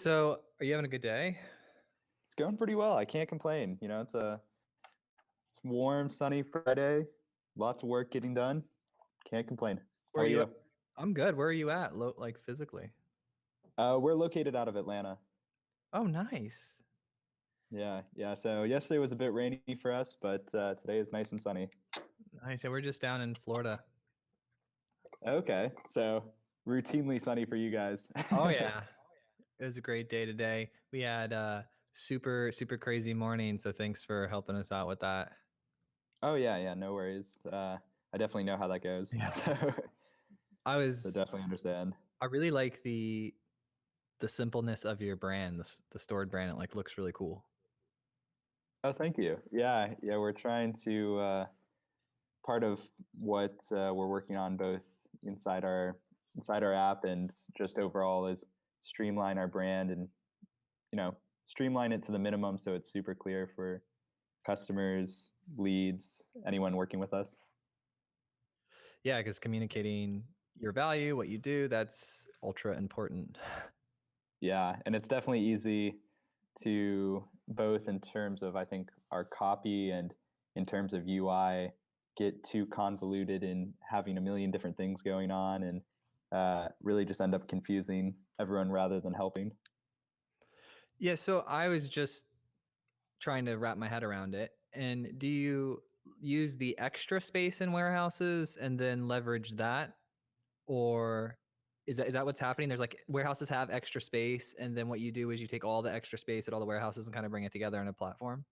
So are you having a good day? It's going pretty well. I can't complain. It's a warm, sunny Friday. Lots of work getting done. Can't complain. How Where are about you you? at? I'm good. Where are you at? Like physically? We're located out of Atlanta. Oh, nice. Yeah. So yesterday was a bit rainy for us, but today is nice and sunny. Nice. Yeah, we're just down in Florida. Okay, so routinely sunny for you guys. Oh yeah. It was a great day today. We had super crazy morning, so thanks for helping us out with that. Oh yeah. No worries. I definitely know how that goes. Yeah. I So was definitely understand. I really like the simpleness of your brand, the stored brand. It like looks really cool. Oh, thank you. Yeah. We're trying to part of what we're working on both inside our inside our app and just overall is streamline our brand and you know streamline it to the minimum so it's super clear for customers, leads, anyone working with us. Yeah, because communicating your value, what you do, that's ultra important. Yeah, and it's definitely easy to both in terms of I think our copy and in terms of UI get too convoluted in having a million different things going on and really just end up confusing everyone rather than helping. Yeah, so I was just trying to wrap my head around it. And do you use the extra space in warehouses and then leverage that? Or is that what's happening? There's like warehouses have extra space, and then what you do is you take all the extra space at all the warehouses and kind of bring it together in a platform.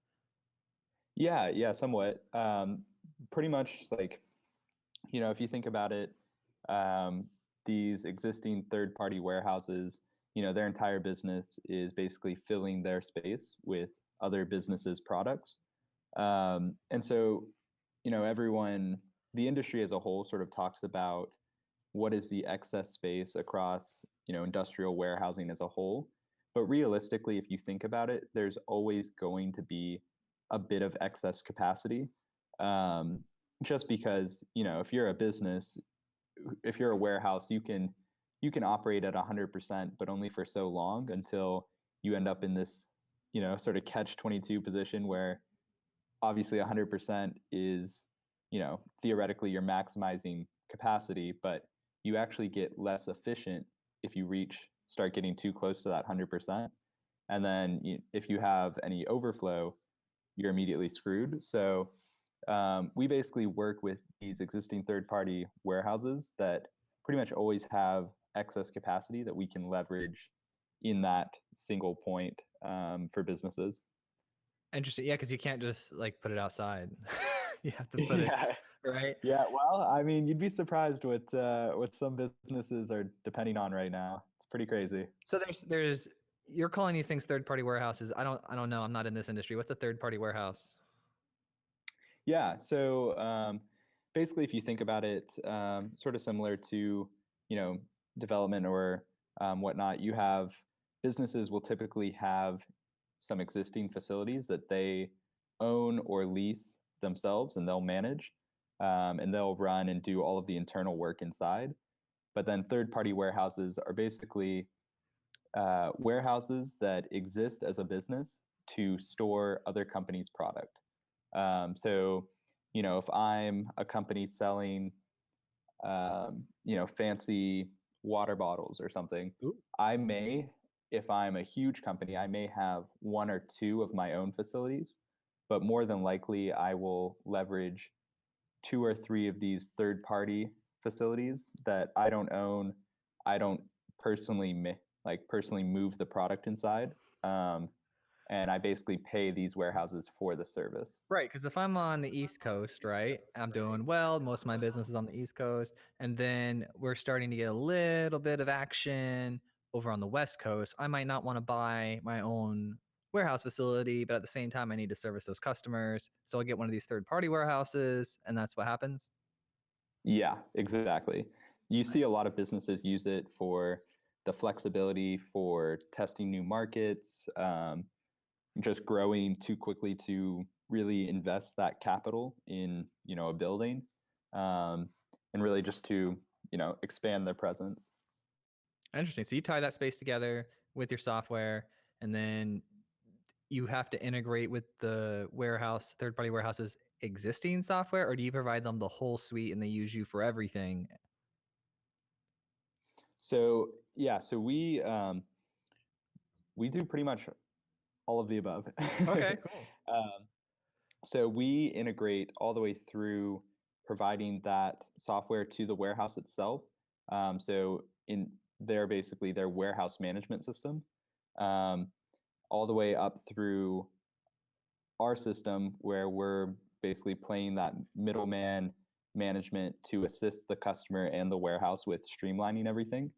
Yeah, somewhat. Pretty much like, if you think about it, um, these existing third-party warehouses, their entire business is basically filling their space with other businesses' products. And so, everyone, the industry as a whole sort of talks about what is the excess space across, industrial warehousing as a whole. But realistically, if you think about it, there's always going to be a bit of excess capacity. Um, just because, if you're a business, if you're a warehouse, you can operate at 100%, but only for so long until you end up in this, sort of catch 22 position where obviously 100% is, theoretically you're maximizing capacity, but you actually get less efficient if you start getting too close to that 100%. And then if you have any overflow, you're immediately screwed. So we basically work with these existing third-party warehouses that pretty much always have excess capacity that we can leverage in that single point for businesses. Interesting. Yeah, because you can't just like put it outside. You have to put it Yeah, right. yeah. Well, I mean, you'd be surprised what some businesses are depending on right now. It's pretty crazy. So there's you're calling these things third party warehouses. I don't know. I'm not in this industry. What's a third party warehouse? Yeah. So basically, if you think about it, sort of similar to development or whatnot, you have businesses will typically have some existing facilities that they own or lease themselves, and they'll manage, and they'll run and do all of the internal work inside. But then third-party warehouses are basically warehouses that exist as a business to store other companies' product. So, if I'm a company selling, fancy water bottles or something, Ooh. I may, if I'm a huge company, I may have one or two of my own facilities, but more than likely, I will leverage two or three of these third-party facilities that I don't own. I don't personally personally move the product inside, um, and I basically pay these warehouses for the service. Right, because if I'm on the East Coast, right, I'm doing well. Most of my business is on the East Coast, and then we're starting to get a little bit of action over on the West Coast. I might not want to buy my own warehouse facility, but at the same time, I need to service those customers. So I'll get one of these third-party warehouses, and that's what happens. Yeah, exactly. You see a Nice. lot of businesses use it for the flexibility for testing new markets, just growing too quickly to really invest that capital in a building, um, and really just to expand their presence. Interesting. So you tie that space together, with your software, and then you have to integrate with the warehouse, third party warehouse's existing software, or do you provide them the whole suite and they use you for everything? So yeah, so we do pretty much all of the above. Okay, cool. um, so we integrate all the way through providing that software to the warehouse itself. So in they're basically their warehouse management system, um, all the way up through our system where we're basically playing that middleman management to assist the customer and the warehouse with streamlining everything,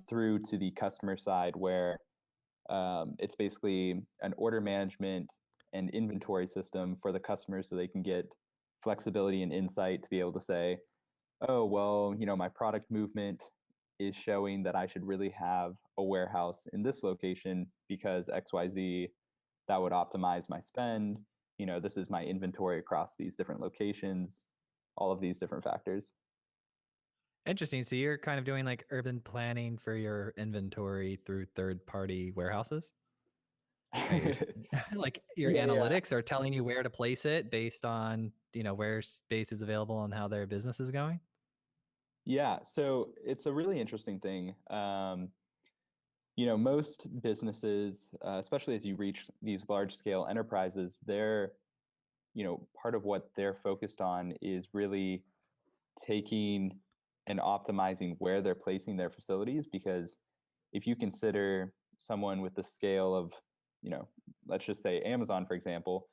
through to the customer side where it's basically an order management and inventory system for the customer so they can get flexibility and insight to be able to say, oh, well, my product movement is showing that I should really have a warehouse in this location because XYZ, that would optimize my spend. This is my inventory across these different locations, all of these different factors. Interesting. So you're kind of doing like urban planning for your inventory through third party warehouses? Right, you're like your Yeah, yeah. analytics are telling you where to place it based on, where space is available and how their business is going? Yeah, so it's a really interesting thing. Most businesses, especially as you reach these large scale enterprises, they're, part of what they're focused on is really taking and optimizing where they're placing their facilities. Because if you consider someone with the scale of, you know, let's just say Amazon, for example,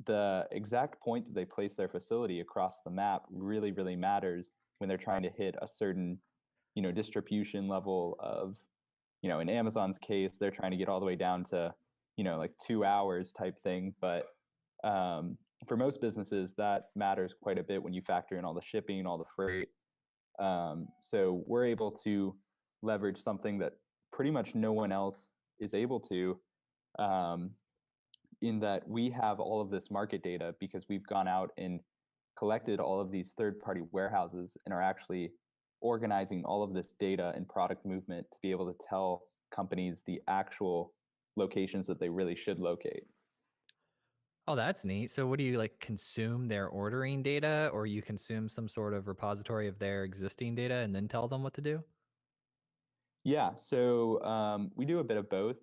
the exact point that they place their facility across the map really, really matters when they're trying to hit a certain, distribution level of, in Amazon's case, they're trying to get all the way down to, like 2 hours type thing. But for most businesses, that matters quite a bit when you factor in all the shipping, all the freight. So we're able to leverage something that pretty much no one else is able to, um, in that we have all of this market data because we've gone out and collected all of these third party warehouses and are actually organizing all of this data and product movement to be able to tell companies the actual locations that they really should locate. Oh, that's neat. So what do you like consume their ordering data, or you consume some sort of repository of their existing data and then tell them what to do? Yeah, so we do a bit of both.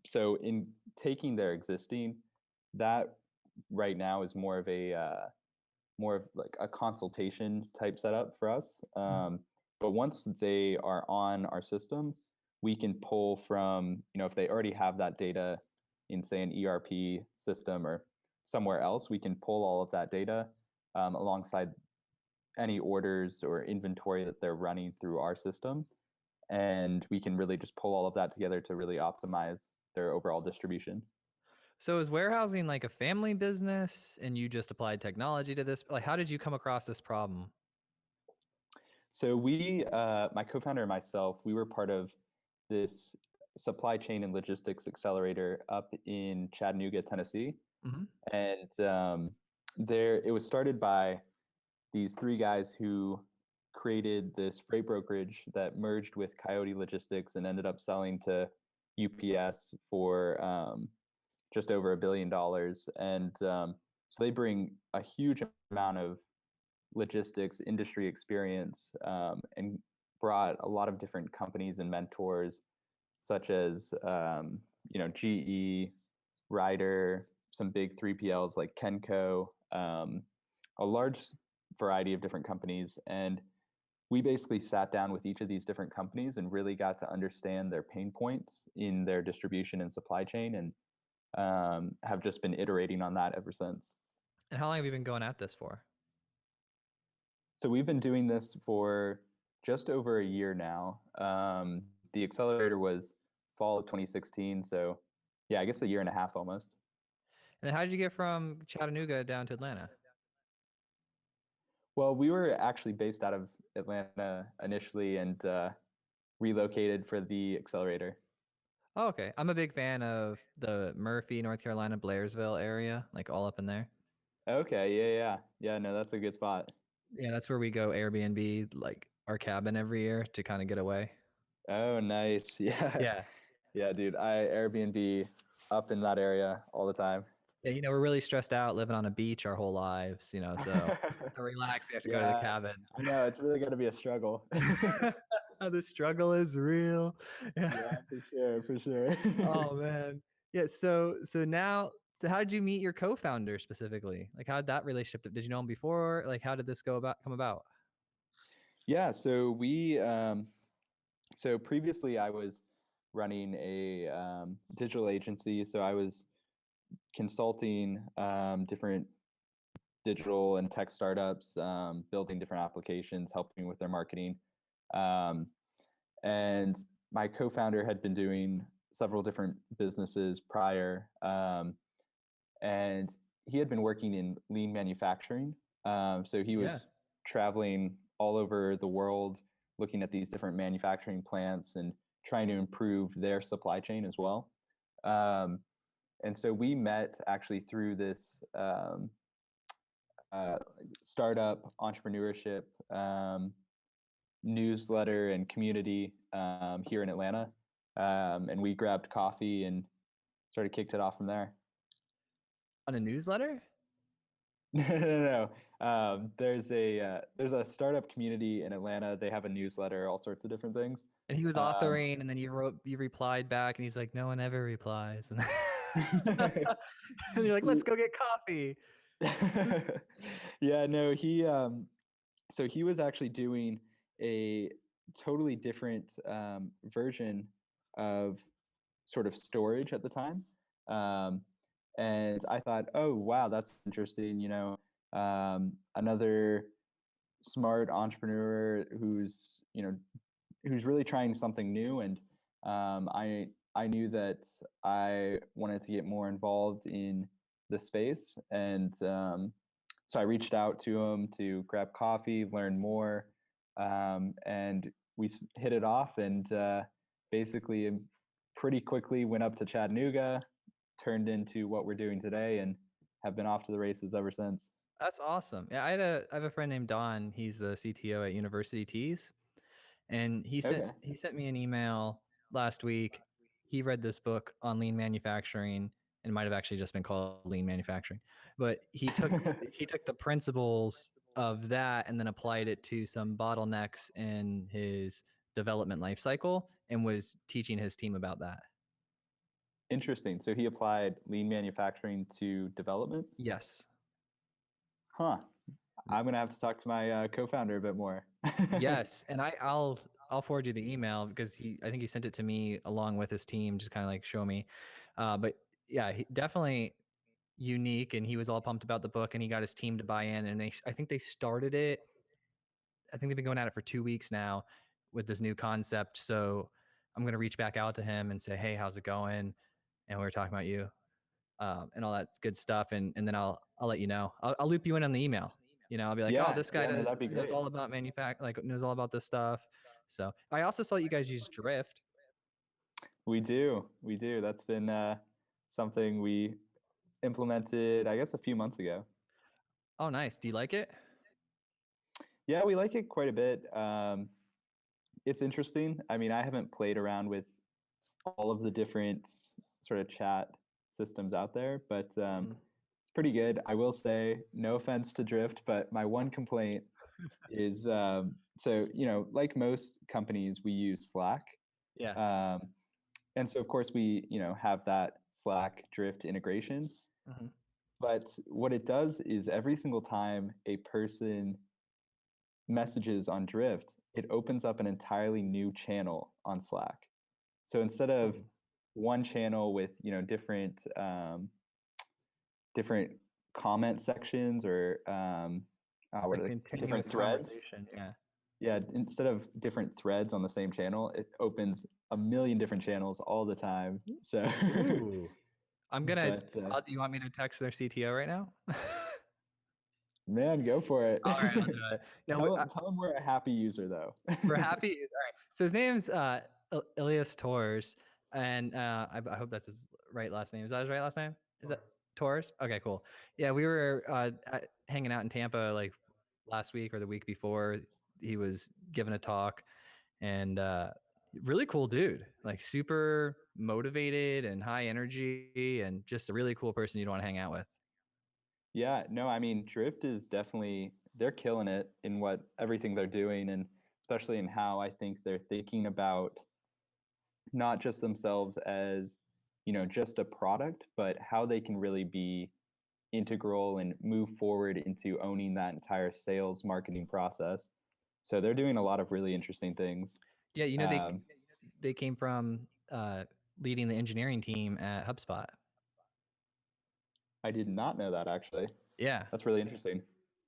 So in taking their existing, that right now is more of like a consultation type setup for us. Mhm. But once they are on our system, we can pull from, if they already have that data in, say, an ERP system or somewhere else, we can pull all of that data alongside any orders or inventory that they're running through our system. And we can really just pull all of that together to really optimize their overall distribution. So is warehousing like a family business and you just applied technology to this? Like, how did you come across this problem? So my co-founder and myself, we were part of this supply chain and logistics accelerator up in Chattanooga, Tennessee, Hmm. and there it was started by these three guys who created this freight brokerage that merged with Coyote Logistics and ended up selling to UPS for just over $1 billion. And so they bring a huge amount of logistics industry experience, and brought a lot of different companies and mentors, such as GE, Ryder, some big 3PLs like Kenco, a large variety of different companies. And we basically sat down with each of these different companies and really got to understand their pain points in their distribution and supply chain, and have just been iterating on that ever since. And how long have you been going at this for? So we've been doing this for just over a year now. The accelerator was fall of 2016, so yeah, I guess a year and a half almost. And then how did you get from Chattanooga down to Atlanta? Well, we were actually based out of Atlanta initially and relocated for the accelerator. Oh, okay. I'm a big fan of the Murphy, North Carolina, Blairsville area, like all up in there. Okay, yeah, yeah, yeah. No, that's a good spot. Yeah, that's where we go Airbnb, like our cabin every year to kind of get away. Oh, nice. Yeah. Yeah. Yeah, dude. I Airbnb up in that area all the time. Yeah, we're really stressed out living on a beach our whole lives, so to relax, we have to go to the Yeah, cabin. I know. It's really going to be a struggle. The struggle is real. Yeah. Yeah, for sure, for sure. Oh man. Yeah. So how did you meet your co-founder specifically? Like, how did that relationship? Did you know him before? Like, how did this come about? Yeah, so previously I was running a digital agency, so I was consulting different digital and tech startups, building different applications, helping with their marketing. Um, and my co-founder had been doing several different businesses prior, and he had been working in lean manufacturing. So he Yeah. was traveling all over the world, looking at these different manufacturing plants and trying to improve their supply chain as well. Um, and so we met actually through this uh, startup entrepreneurship newsletter and community here in Atlanta. And we grabbed coffee and sort of kicked it off from there. On a newsletter? No. There's a startup community in Atlanta. They have a newsletter, all sorts of different things. And he was Um, authoring, and then you replied back, and he's like, no one ever replies. And, and you're like, let's go get coffee. yeah, no, so he was actually doing a totally different version of sort of storage at the time. Um, and I thought, oh wow, that's interesting. Another smart entrepreneur who's really trying something new, and I knew that I wanted to get more involved in the space, and so I reached out to him to grab coffee, learn more, and we hit it off, and basically pretty quickly went up to Chattanooga, turned into what we're doing today, and have been off to the races ever since. That's awesome. Yeah, I have a friend named Don. He's the CTO at University Tees, and Okay. he sent me an email last week. He read this book on lean manufacturing, and might have actually just been called lean manufacturing. But he took the principles of that and then applied it to some bottlenecks in his development life cycle and was teaching his team about that. Interesting. So he applied lean manufacturing to development? Yes. Huh. I'm gonna have to talk to my co-founder a bit more. Yes, and I'll forward you the email because I think he sent it to me along with his team, just kind of like show me. But yeah, definitely unique, and he was all pumped about the book, and he got his team to buy in, and I think they started it. I think they've been going at it for 2 weeks now with this new concept. So I'm gonna reach back out to him and say, hey, how's it going? And we were talking about you, and all that good stuff, and then I'll let you know. I'll loop you in on the email. I'll be like, oh, Yeah, this guy yeah, no, that'd be knows great. all about like knows all about this stuff. So I also saw you guys use Drift. We do. That's been something we implemented, I guess, a few months ago. Oh, nice. Do you like it? Yeah, we like it quite a bit. It's interesting. I mean, I haven't played around with all of the different sort of chat systems out there, but Mm. it's pretty good. I will say, no offense to Drift, but my one complaint is so like most companies, we use Slack, Yeah. um, and so of course we have that Slack Drift integration. Hmm. But what it does is every single time a person messages on Drift, it opens up an entirely new channel on Slack. So instead of Ooh. one channel with different comment sections or what Like are they, continuous different threads. conversation. Yeah. Yeah, instead of different threads on the same channel, it opens a million different channels all the time. So, Ooh. I'm gonna. but Do you want me to text their CTO right now? man, go for it. All right, I'll do it. No, Tell them we're a happy user though. we're happy. All right. So his name's Ilias Torres, and I hope that's his right last name. Is that his right last name? Is that Torres? Okay, cool. Yeah, we were hanging out in Tampa like last week or the week before. He was giving a talk, and Really cool dude, like super motivated and high energy, and just a really cool person you'd want to hang out with. Yeah, no, I mean, Drift is definitely they're killing it in what everything they're doing, and especially in how I think they're thinking about not just themselves as, just a product, but how they can really be integral and move forward into owning that entire sales marketing process. So they're doing a lot of really interesting things. Yeah, Um, they came from leading the engineering team at HubSpot. I did not know that actually. Yeah. That's really interesting.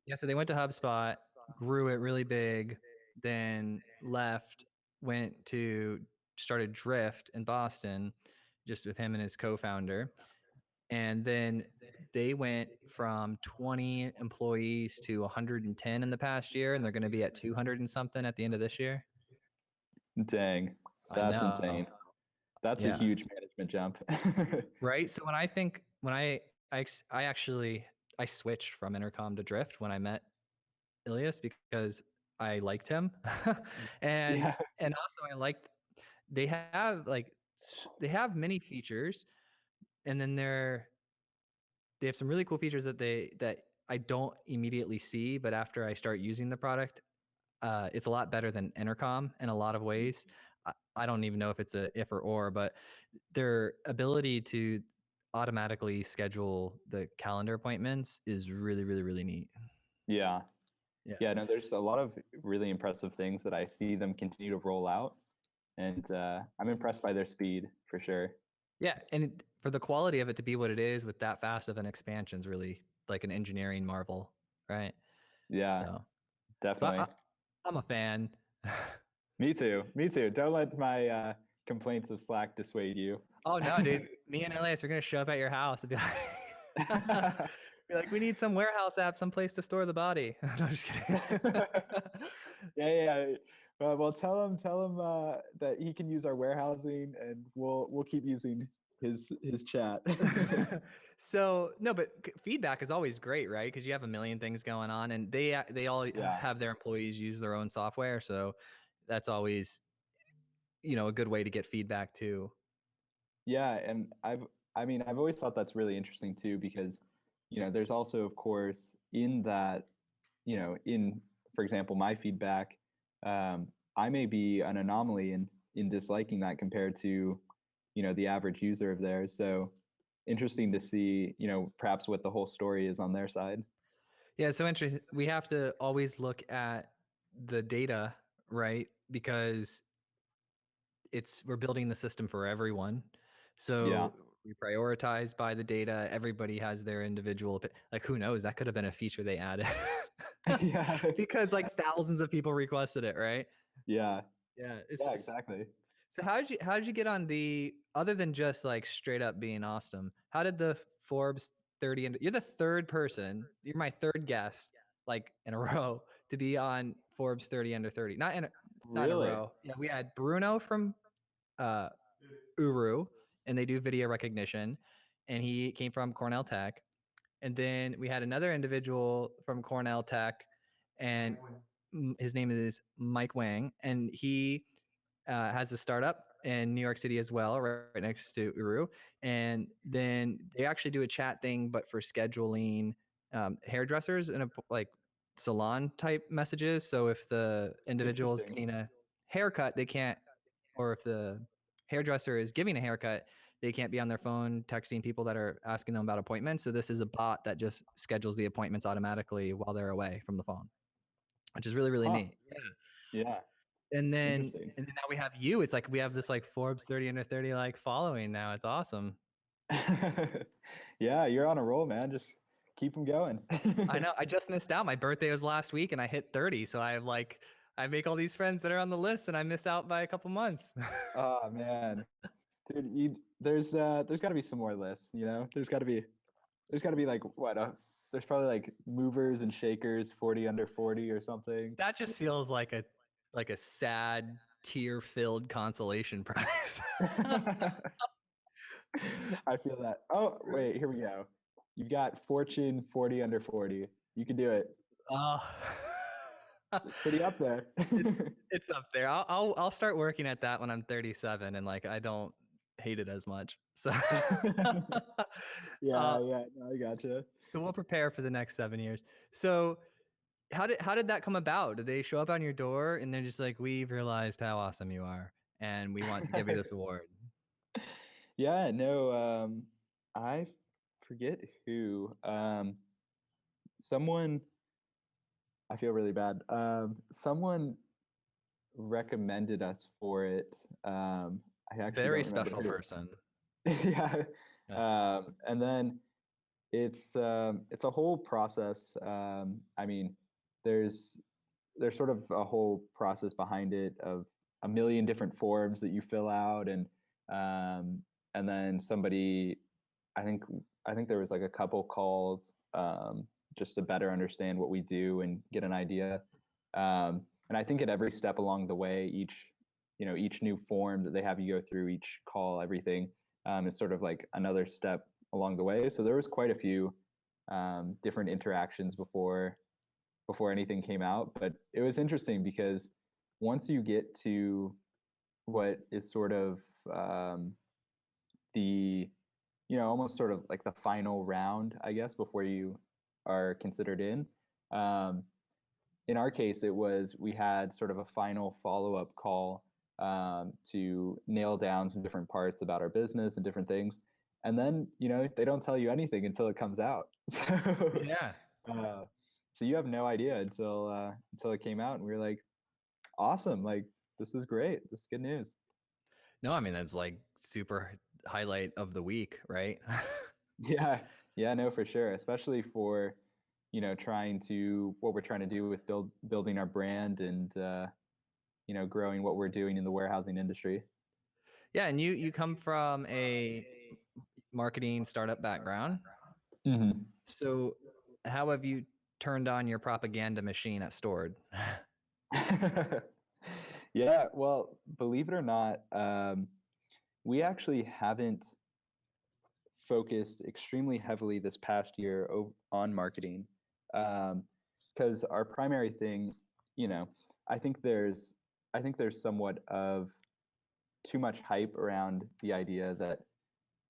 Yeah, so they went to HubSpot, grew it really big, then left, went to started Drift in Boston, just with him and his co-founder. And then they went from 20 employees to 110 in the past year, and they're going to be at 200 and something at the end of this year. Dang, I that's know. insane. That's a Yeah. huge management jump. Right. So when I actually I switched from Intercom to Drift when I met Ilias because I liked him, and Yeah. and also I liked they have like they have many features, and then they have some really cool features that I don't immediately see, but after I start using the product, it's a lot better than Intercom in a lot of ways. I don't even know if it's a if or, but their ability to automatically schedule the calendar appointments is really, really, really neat. Yeah. Yeah. Yeah, no, there's a lot of really impressive things that I see them continue to roll out, and I'm impressed by their speed for sure. Yeah, and for the quality of it to be what it is with that fast of an expansion is really like an engineering marvel, right? Yeah, So, definitely. I'm a fan. Me too. Me too. Don't let my complaints of Slack dissuade you. Oh no, dude! Me and Elias are gonna show up at your house and be like, be like, we need some warehouse app, some place to store the body. No, I'm just kidding. Yeah. Well, tell him that he can use our warehousing, and we'll keep using his chat. So no, but feedback is always great, right? Because you have a million things going on, and they all Yeah. have their employees use their own software, so that's always a good way to get feedback too. Yeah, and I've always thought that's really interesting too, because there's also, of course, in that, in, for example, my feedback, um, I may be an anomaly in disliking that compared to the average user of theirs. So interesting to see, perhaps what the whole story is on their side. Yeah, so interesting. We have to always look at the data, right? Because we're building the system for everyone. Yeah. So we prioritize by the data. Everybody has their individual, like who knows? That could have been a feature they added Yeah. because like thousands of people requested it, right? Yeah. Yeah. Yeah, exactly. So how did you get on the other than just like straight up being awesome? How did the Forbes 30 and you're the third person, you're my third guest like in a row to be on Forbes 30 under 30. Not in a Really? row. Yeah, we had Bruno from uh Uru, and they do video recognition, and he came from Cornell Tech. And then we had another individual from Cornell Tech, and his name is Mike Wang, and he has a startup in New York City as well, right next to Uru. And then they actually do a chat thing, but for scheduling hairdressers and like salon type messages. So if the individual is Interesting. getting a haircut, they can't, or if the hairdresser is giving a haircut, they can't be on their phone texting people that are asking them about appointments. So this is a bot that just schedules the appointments automatically while they're away from the phone, which is really, really Huh. neat. Yeah. Yeah. And then Interesting. and then now we have you. It's like we have this like Forbes 30 under 30 like following now. It's awesome. Yeah, you're on a roll, man. Just keep them going. I know. I just missed out. My birthday was last week and I hit 30. So I make all these friends that are on the list and I miss out by a couple months. Oh man, dude, there's got to be some more lists. There's got to be like what? There's probably like movers and shakers, 40 under 40 or something. That just feels like a sad tear filled consolation prize. I feel that. Oh wait, here we go. You've got Fortune 40 under 40. You can do it. Oh. Pretty up there. it's it's up there. I'll start working at that when I'm 37 and like I don't hate it as much. So uh, Yeah, no, I gotcha. so we'll prepare for the next 7 years. So how did that come about? Did they show up on your door and they're just like, we've realized how awesome you are and we want to give you this award? Yeah, no, I forget who. Someone, I feel really bad. Someone recommended us for it. I actually Very don't remember special who. person. Yeah. Yeah. And then it's a whole process. I mean, there's there's sort of a whole process behind it of a million different forms that you fill out, and then somebody, I think I think there was like a couple calls, just to better understand what we do and get an idea. And I think at every step along the way, each new form that they have you go through, each call, everything, is sort of like another step along the way. So there was quite a few different interactions before anything came out. But it was interesting because once you get to what is sort of the almost sort of like the final round, I guess, before you are considered in. Um, in our case, it was we had sort of a final follow-up call, to nail down some different parts about our business and different things. And then, they don't tell you anything until it comes out. Yeah. Uh, so you have no idea until it came out, and we were like, awesome, like this is great, this is good news. No, I mean, that's like super highlight of the week, right? Yeah, yeah, no, for sure. Especially for, trying to what we're trying to do with building our brand and growing what we're doing in the warehousing industry. Yeah, and you come from a marketing startup background. Hmm. So how have you turned on your propaganda machine at Stored? Yeah, well, believe it or not, we actually haven't focused extremely heavily this past year on marketing, because our primary thing, you know, I think there's somewhat of too much hype around the idea that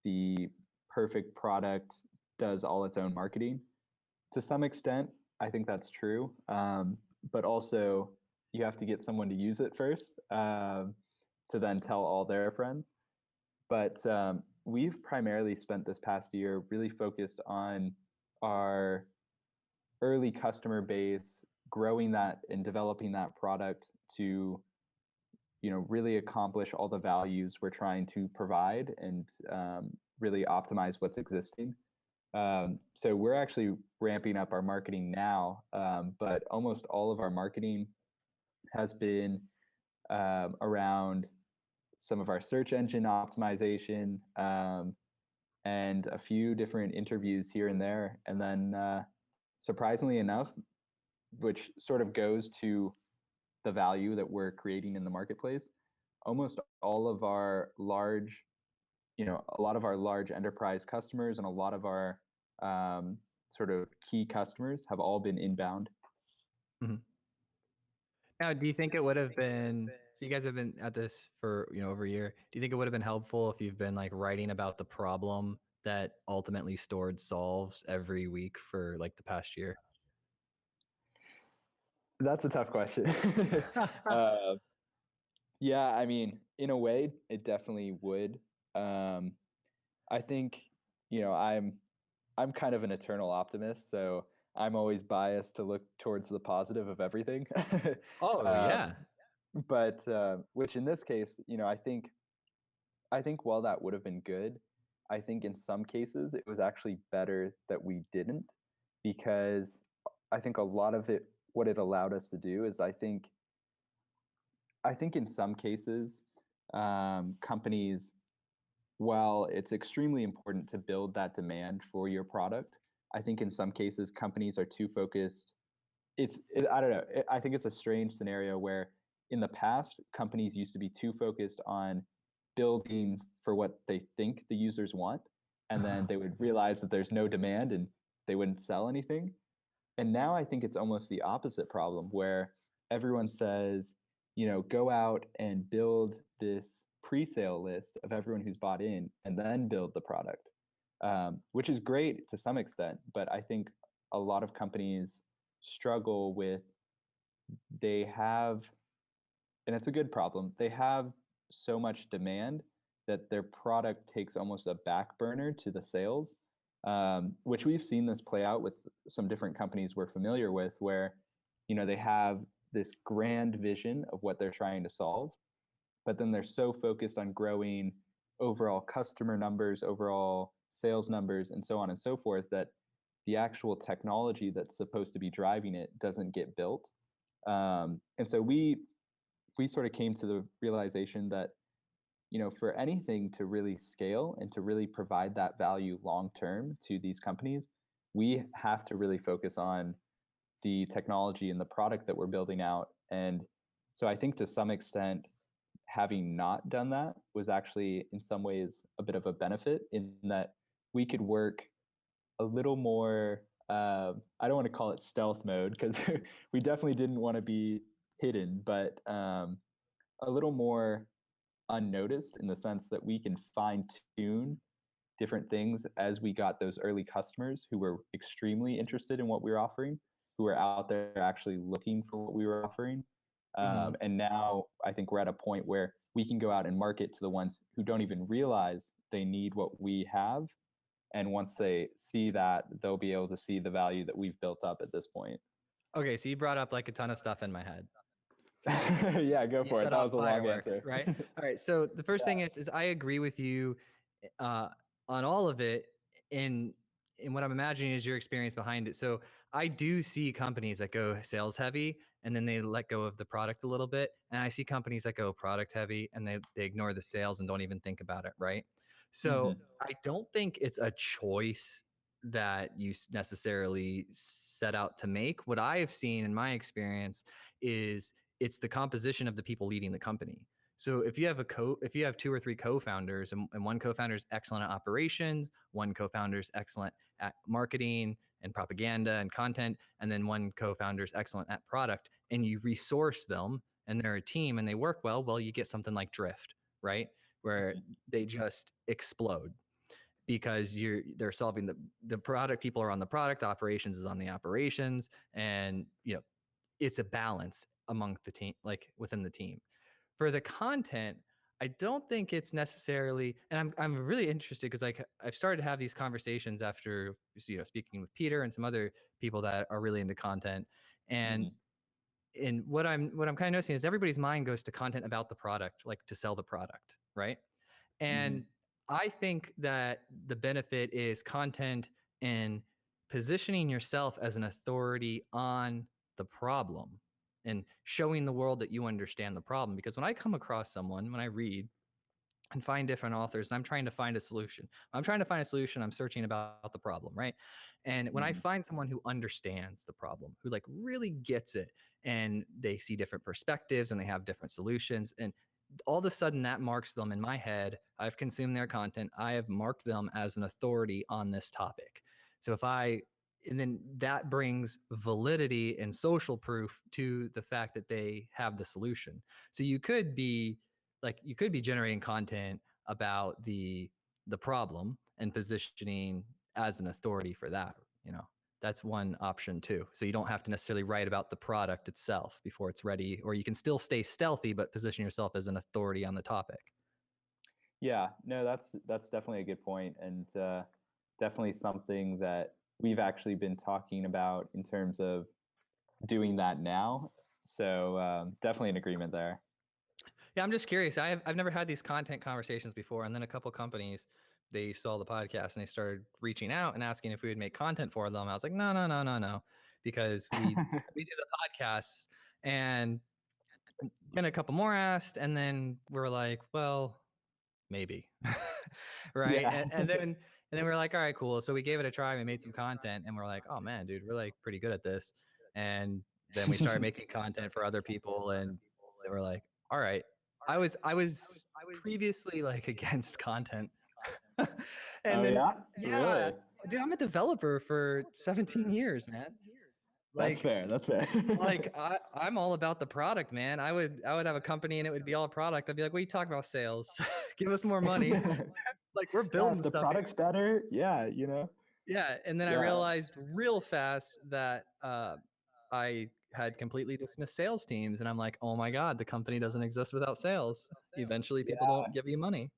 the perfect product does all its own marketing. To some extent, I think that's true, but also you have to get someone to use it first, to then tell all their friends. But we've primarily spent this past year really focused on our early customer base, growing that and developing that product to really accomplish all the values we're trying to provide, and really optimize what's existing. So we're actually ramping up our marketing now, but almost all of our marketing has been around some of our search engine optimization, and a few different interviews here and there. And then, surprisingly enough, which sort of goes to the value that we're creating in the marketplace, almost all of our large, a lot of our large enterprise customers and a lot of our sort of key customers have all been inbound. Mhm. Now, do you think it would have been so you guys have been at this for, over a year. Do you think it would have been helpful if you've been like writing about the problem that ultimately Stored solves every week for like the past year? That's a tough question. uh, yeah, I mean, in a way, it definitely would. Um, I think, I'm kind of an eternal optimist, so I'm always biased to look towards the positive of everything. Oh, um, yeah. but which in this case, I think while that would have been good, I think in some cases it was actually better that we didn't, because I think a lot of it, what it allowed us to do is, I think in some cases, companies, while it's extremely important to build that demand for your product, I think in some cases companies are too focused. I don't know. I think it's a strange scenario where in the past companies used to be too focused on building for what they think the users want, and then they would realize that there's no demand and they wouldn't sell anything. And now I think it's almost the opposite problem, where everyone says, go out and build this pre-sale list of everyone who's bought in and then build the product, which is great to some extent. But I think a lot of companies struggle with, they have, and it's a good problem, they have so much demand that their product takes almost a back burner to the sales, which we've seen this play out with some different companies we're familiar with, where they have this grand vision of what they're trying to solve, but then they're so focused on growing overall customer numbers, overall sales numbers, and so on and so forth, that the actual technology that's supposed to be driving it doesn't get built. And so we sort of came to the realization that, for anything to really scale and to really provide that value long term to these companies, we have to really focus on the technology and the product that we're building out. And so I think to some extent, having not done that was actually in some ways a bit of a benefit, in that we could work a little more, I don't want to call it stealth mode, because we definitely didn't want to be hidden, but a little more unnoticed, in the sense that we can fine tune different things as we got those early customers who were extremely interested in what we were offering, who were out there actually looking for what we were offering. Mhm. And now I think we're at a point where we can go out and market to the ones who don't even realize they need what we have. And once they see that, they'll be able to see the value that we've built up at this point. Okay, so you brought up like a ton of stuff in my head. Yeah, go You for it. set That off was a long fireworks, answer. right? All right. So the first thing is I agree with you uh, on all of it. In in what I'm imagining is your experience behind it. So I do see companies that go sales heavy and then they let go of the product a little bit, and I see companies that go product heavy and they ignore the sales and don't even think about it, right? So Hmm. I don't think it's a choice that you necessarily set out to make. What I have seen in my experience is it's the composition of the people leading the company. So if you have if you have two or three co-founders, and one co-founder is excellent at operations, one co-founder is excellent at marketing and propaganda and content, and then one co-founder is excellent at product, and you resource them and they're a team and they work well, you get something like Drift, right? Where they just explode because they're solving the product, people are on the product, operations is on the operations, and it's a balance among the team, like within the team. For the content, I don't think it's necessarily, and I'm really interested because like I've started to have these conversations after speaking with Peter and some other people that are really into content, and Hmm. what I'm kind of noticing is everybody's mind goes to content about the product, like to sell the product, right? And Hmm. I think that the benefit is content and positioning yourself as an authority on the problem and showing the world that you understand the problem. Because when I come across someone, when I read and find different authors and I'm trying to find a solution, I'm searching about the problem, right? And when I Hmm. find someone who understands the problem, who like really gets it, and they see different perspectives and they have different solutions, and all of a sudden that marks them in my head. I've consumed their content. I have marked them as an authority on this topic. So and then that brings validity and social proof to the fact that they have the solution. So you could be generating content about the problem and positioning as an authority for that, you know. That's one option too. So you don't have to necessarily write about the product itself before it's ready, or you can still stay stealthy but position yourself as an authority on the topic. Yeah, no, that's definitely a good point, and definitely something that we've actually been talking about in terms of doing that now. So definitely an agreement there. Yeah, I'm just curious. I've never had these content conversations before, and then a couple companies, they saw the podcast and they started reaching out and asking if we would make content for them. I was like, no, no, no, no, no, because we do the podcasts, and then a couple more asked, and then we're like, well, maybe, right? Yeah. And then we're like, all right, cool. So we gave it a try. We made some content, and we're like, oh man, dude, we're like pretty good at this. And then we started making content for other people, and they were like, all right. I was previously like against content, and Oh then yeah, yeah, really? dude, I'm a developer for 17 years, man. That's Like, fair. That's fair. I'm all about the product, man. I would have a company and it would be all product. I'd be like, what are you talking about sales? Give us more money. Like, we're Yeah, building if the stuff here. product's better, yeah, you know. Yeah, and then I Yeah. realized real fast that I had completely dismissed sales teams, and I'm like, oh my god, the company doesn't exist without sales. Eventually, people don't give you money.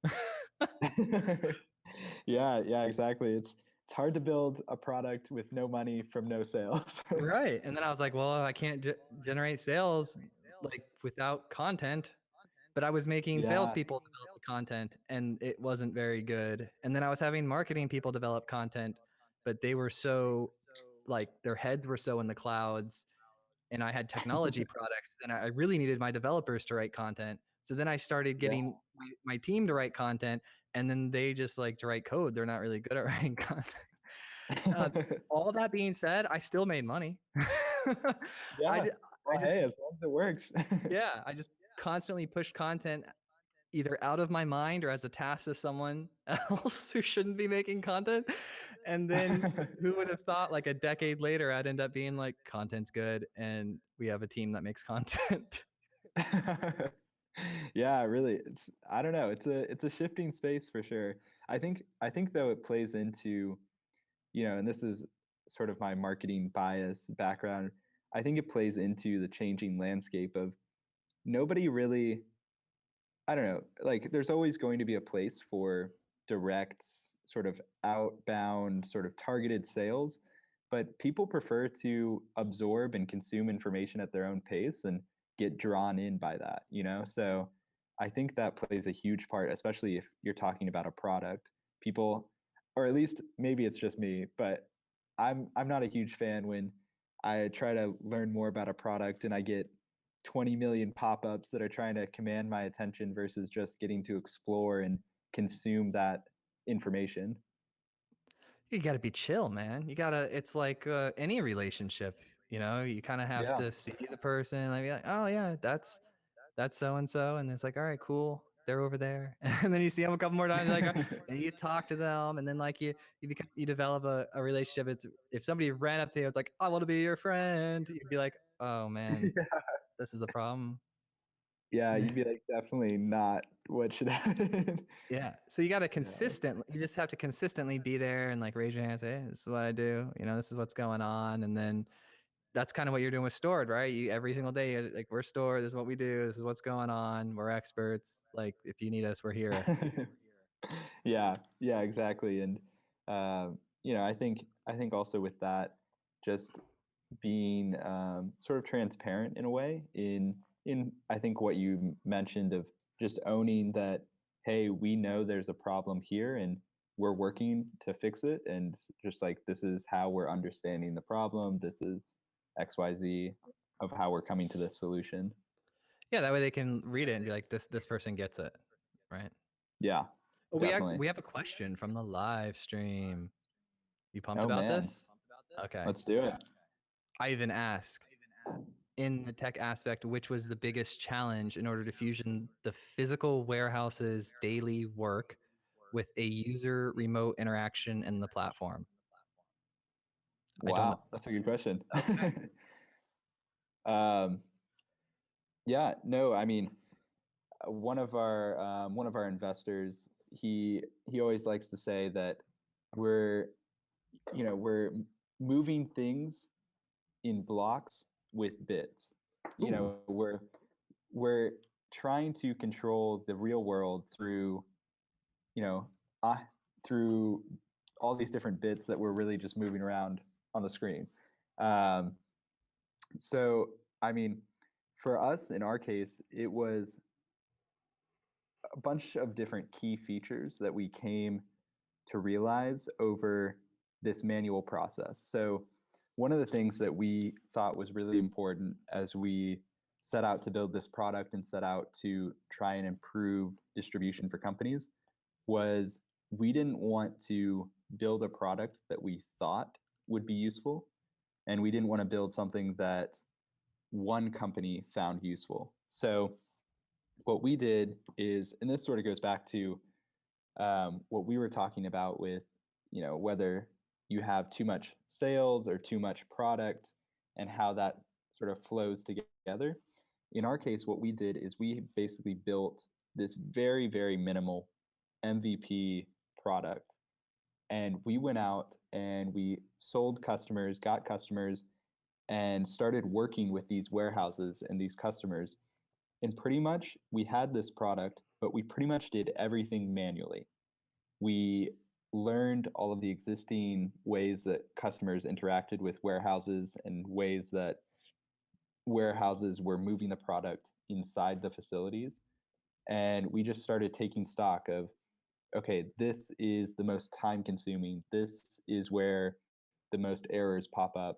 Yeah, yeah, exactly. It's hard to build a product with no money from no sales. Right, and then I was like, well, I can't generate sales like without content. But I was making Yeah. salespeople develop the content, and it wasn't very good. And then I was having marketing people develop content, but they were so like their heads were so in the clouds, and I had technology products, and I really needed my developers to write content. So then I started Yeah. getting my team to write content, and then they just like to write code. They're not really good at writing content. Uh, all that being said, I still made money. Yeah. I Well, just, hey, as long as it works. yeah, I just constantly pushed content either out of my mind or as a task to someone else who shouldn't be making content. And then who would have thought like a decade later, I'd end up being like, content's good and we have a team that makes content. Yeah, really. I don't know. It's a shifting space for sure. I think though it plays into, and this is sort of my marketing bias background. I think it plays into the changing landscape of nobody really, I don't know, like there's always going to be a place for direct, sort of outbound, sort of targeted sales, but people prefer to absorb and consume information at their own pace and get drawn in by that. So I think that plays a huge part, especially if you're talking about a product. People, or at least maybe it's just me, but I'm not a huge fan when I try to learn more about a product and I get 20 million pop-ups that are trying to command my attention versus just getting to explore and consume that information. You got to be chill, man. It's like any relationship, you kind of have Yeah. to see the person, like, be like, oh yeah, that's so and so, and it's like, all right, cool, they're over there, and then you see them a couple more times, like, and you talk to them, and then like you develop a relationship. It's if somebody ran up to you, it's like, I want to be your friend, you'd be like, oh man, Yeah. this is a problem. Yeah, you'd be like, definitely not what should happen. Yeah, so Yeah. you just have to consistently be there and like raise your hand, say, hey, this is what I do, this is what's going on, and then that's kind of what you're doing with Stored, right? You every single day, you're like, we're Stored. This is what we do. This is what's going on. We're experts. Like, if you need us, we're here. Yeah, yeah, exactly. And I think also with that, just being sort of transparent in a way in I think what you mentioned of just owning that, hey, we know there's a problem here and we're working to fix it, and just like this is how we're understanding the problem. This is XYZ of how we're coming to this solution. Yeah, that way they can read it and be like, this person gets it, right? Yeah, Oh, definitely. we have a question from the live stream. You pumped Oh about man, this? Okay. let's do it. I even ask in the tech aspect, which was the biggest challenge in order to fusion the physical warehouse's daily work with a user remote interaction in the platform? I don't know. Wow, that's a good question. Okay. um, yeah, no, I mean, one of our investors, he always likes to say that we're we're moving things in blocks with bits. You Ooh. know, we're trying to control the real world through you know uh, through all these different bits that we're really just moving around on the screen. Um, so I mean, for us in our case, it was a bunch of different key features that we came to realize over this manual process. So, one of the things that we thought was really important as we set out to build this product and set out to try and improve distribution for companies was we didn't want to build a product that we thought would be useful. And we didn't want to build something that one company found useful. So, what we did is, and this sort of goes back to what we were talking about with, whether you have too much sales or too much product, and how that sort of flows together. In our case, what we did is we basically built this very, very minimal MVP product. And we went out and we sold customers, got customers, and started working with these warehouses and these customers. And pretty much we had this product, but we pretty much did everything manually. We learned all of the existing ways that customers interacted with warehouses and ways that warehouses were moving the product inside the facilities. And we just started taking stock of, okay, this is the most time consuming. This is where the most errors pop up.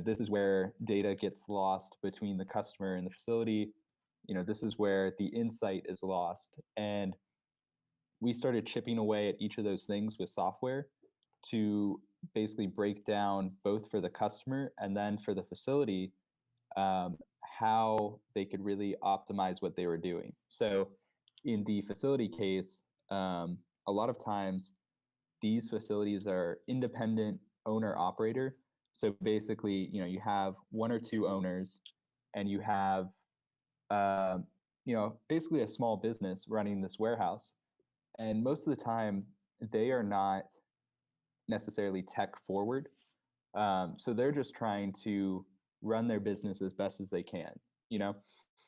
This is where data gets lost between the customer and the facility. This is where the insight is lost. And we started chipping away at each of those things with software to basically break down both for the customer and then for the facility how they could really optimize what they were doing. So in the facility case, a lot of times these facilities are independent owner operator. So basically, you have one or two owners, and you have, basically a small business running this warehouse. And most of the time, they are not necessarily tech forward. So they're just trying to run their business as best as they can, you know?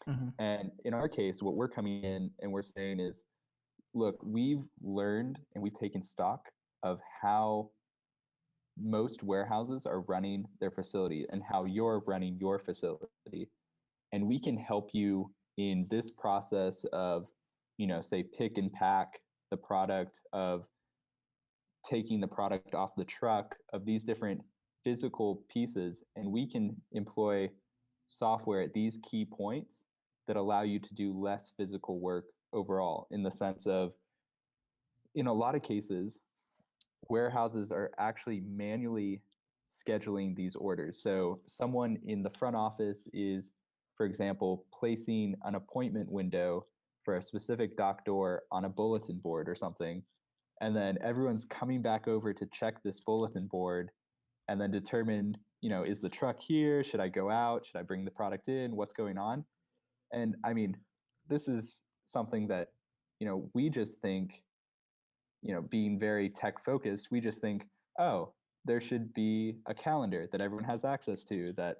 Mm-hmm. And in our case, what we're coming in and we're saying is, look, we've learned and we've taken stock of how most warehouses are running their facility and how you're running your facility. And we can help you in this process of, say, pick and pack the product, of taking the product off the truck, of these different physical pieces. And we can employ software at these key points that allow you to do less physical work overall, in the sense of, in a lot of cases, warehouses are actually manually scheduling these orders. So someone in the front office is, for example, placing an appointment window for a specific dock door on a bulletin board or something. And then everyone's coming back over to check this bulletin board and then determine, is the truck here? Should I go out? Should I bring the product in? What's going on? And I mean, this is something that, we just think, being very tech focused, we just think, oh, there should be a calendar that everyone has access to that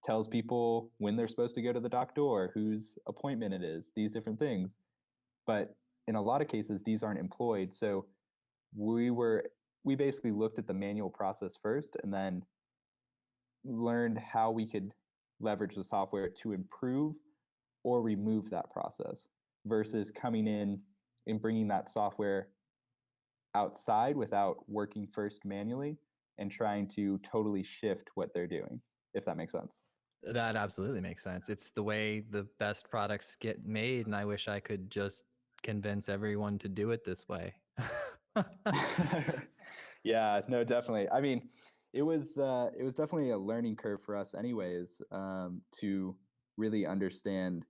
tells people when they're supposed to go to the dock door, whose appointment it is, these different things. But in a lot of cases, these aren't employed. So we basically looked at the manual process first and then learned how we could leverage the software to improve or remove that process, versus coming in and bringing that software outside without working first manually and trying to totally shift what they're doing, if that makes sense. That absolutely makes sense. It's the way the best products get made, and I wish I could just convince everyone to do it this way. Yeah, no, definitely. I mean, it was definitely a learning curve for us anyways, to really understand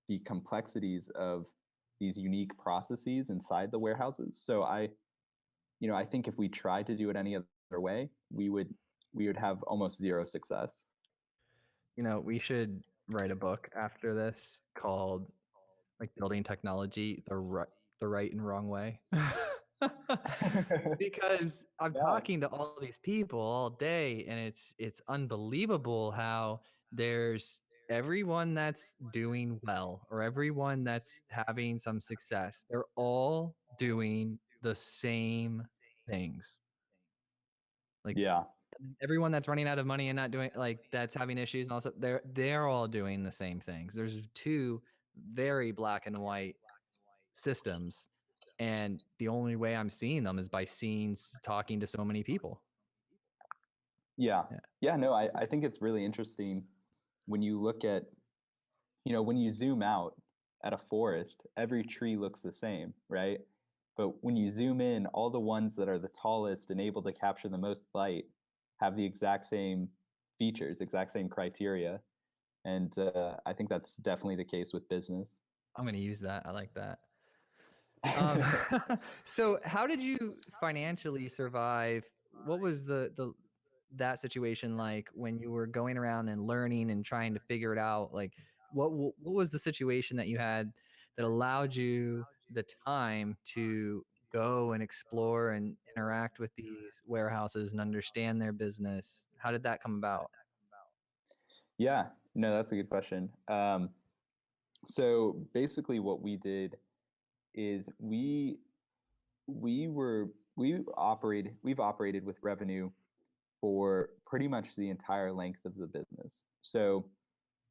the complexities of these unique processes inside the warehouses. So I think if we tried to do it any other way, we would have almost zero success. We should write a book after this called like Building Technology the right and wrong way. Because I'm Yeah, talking to all these people all day, and it's unbelievable how there's everyone that's doing well or everyone that's having some success. They're all doing the same things. Like yeah, everyone that's running out of money and not doing like that's having issues and also they're all doing the same things. There's two very black and white systems, and the only way I'm seeing them is by talking to so many people. yeah, Yeah. yeah. No, I think it's really interesting when you look at, when you zoom out at a forest, every tree looks the same, right? But when you zoom in, all the ones that are the tallest and able to capture the most light have the exact same features, exact same criteria. And I think that's definitely the case with business. I'm going to use that. I like that. Um, so how did you financially survive? What was the that situation like when you were going around and learning and trying to figure it out? Like, what was the situation that you had that allowed you the time to go and explore and interact with these warehouses and understand their business? How did that come about? Yeah, no, that's a good question. So basically, what we did is we've operated with revenue for pretty much the entire length of the business. So